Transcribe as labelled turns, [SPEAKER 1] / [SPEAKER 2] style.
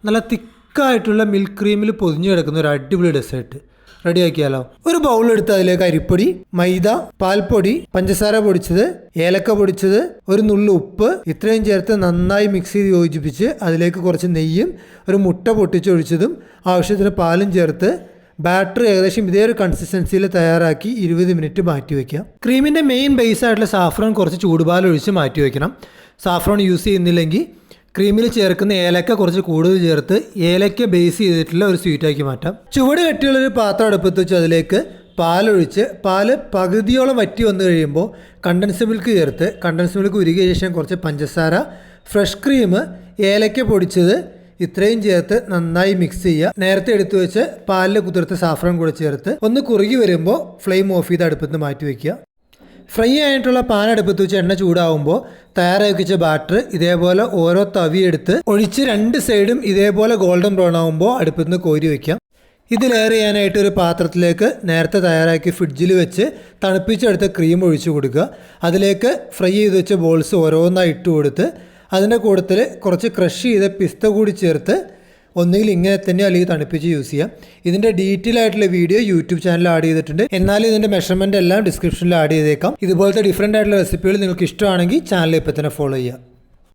[SPEAKER 1] നല്ല തിക്കായിട്ടുള്ള മിൽക്ക് ക്രീമിൽ പൊതിഞ്ഞു കിടക്കുന്ന ഒരു അടിപൊളി ഡെസേർട്ട് റെഡിയാക്കിയാലോ. ഒരു ബൗൾ എടുത്ത് അതിലേക്ക് അരിപ്പൊടി, മൈദ, പാൽപ്പൊടി, പഞ്ചസാര പൊടിച്ചത്, ഏലക്ക പൊടിച്ചത്, ഒരു നുള്ളു ഉപ്പ് ഇത്രയും ചേർത്ത് നന്നായി മിക്സ് ചെയ്ത് യോജിപ്പിച്ച് അതിലേക്ക് കുറച്ച് നെയ്യും ഒരു മുട്ട പൊട്ടിച്ചൊഴിച്ചതും ആവശ്യത്തിന് പാലും ചേർത്ത് ബാറ്റർ ഏകദേശം ഇതേ ഒരു കൺസിസ്റ്റൻസിയിൽ തയ്യാറാക്കി 20 മിനിറ്റ് മാറ്റി വയ്ക്കാം. ക്രീമിൻ്റെ മെയിൻ ബേസ് ആയിട്ടുള്ള സാഫ്രോൺ കുറച്ച് ചൂടുപാലൊഴിച്ച് മാറ്റി വയ്ക്കണം. സാഫ്രോൺ യൂസ് ചെയ്യുന്നില്ലെങ്കിൽ ക്രീമിൽ ചേർക്കുന്ന ഏലക്ക കുറച്ച് കൂടുതൽ ചേർത്ത് ഏലക്ക ബേസ് ചെയ്തിട്ടുള്ള ഒരു സ്വീറ്റാക്കി മാറ്റാം. ചുവട് കെട്ടിയുള്ളൊരു പാത്രം അടുപ്പത്ത് വെച്ച് അതിലേക്ക് പാലൊഴിച്ച് പാല് പകുതിയോളം വറ്റി വന്നു കഴിയുമ്പോൾ കണ്ടൻസ് മിൽക്ക് ചേർത്ത് കണ്ടൻസ് മിൽക്ക് ഉരുകിയ ശേഷം കുറച്ച് പഞ്ചസാര, ഫ്രഷ് ക്രീം, ഏലക്ക പൊടിച്ചത് ഇത്രയും ചേർത്ത് നന്നായി മിക്സ് ചെയ്യുക. നേരത്തെ എടുത്തു വെച്ച് പാലിൽ കുതിർത്ത് സാഫ്രോൺ കൂടെ ചേർത്ത് ഒന്ന് കുറുകി വരുമ്പോൾ ഫ്ലെയിം ഓഫ് ചെയ്ത് അടുപ്പത്ത് മാറ്റി വയ്ക്കുക. ഫ്രൈ ആയിട്ടുള്ള പാൻ അടുപ്പത്ത് വെച്ച് എണ്ണ ചൂടാവുമ്പോൾ തയ്യാറാക്കി വെച്ച ബാറ്റർ ഇതേപോലെ ഓരോ തവിയെടുത്ത് ഒഴിച്ച് 2 സൈഡും ഇതേപോലെ ഗോൾഡൻ ബ്രൗൺ ആകുമ്പോൾ അടുപ്പത്ത് നിന്ന് കോരി വയ്ക്കാം. ഇത് ലെയർ ചെയ്യാനായിട്ട് ഒരു പാത്രത്തിലേക്ക് നേരത്തെ തയ്യാറാക്കി ഫ്രിഡ്ജിൽ വെച്ച് തണുപ്പിച്ചെടുത്ത ക്രീം ഒഴിച്ചു കൊടുക്കുക. അതിലേക്ക് ഫ്രൈ ചെയ്ത് വെച്ച ബോൾസ് ഓരോന്നായി ഇട്ട് കൊടുത്ത് അതിൻ്റെ കൂട്ടത്തിൽ കുറച്ച് ക്രഷ് ചെയ്ത പിസ്ത കൂടി ചേർത്ത് ഒന്നുകിൽ ഇങ്ങനെ തന്നെ അല്ലെങ്കിൽ തണുപ്പിച്ച് യൂസ് ചെയ്യാം. ഇതിൻ്റെ ഡീറ്റെയിൽ ആയിട്ടുള്ള വീഡിയോ യൂട്യൂബ് ചാനലിൽ ആഡ് ചെയ്തിട്ടുണ്ട്. എന്നാലും ഇതിൻ്റെ മെഷർമെൻറ്റ് എല്ലാം ഡിസ്ക്രിപ്ഷനിൽ ആഡ് ചെയ്തേക്കാം. ഇതുപോലത്തെ ഡിഫറെൻ്റ് ആയിട്ടുള്ള റെസിപ്പികൾ നിങ്ങൾക്ക് ഇഷ്ടമാണെങ്കിൽ ചാനൽ ഇപ്പോൾ തന്നെ ഫോളോ ചെയ്യുക.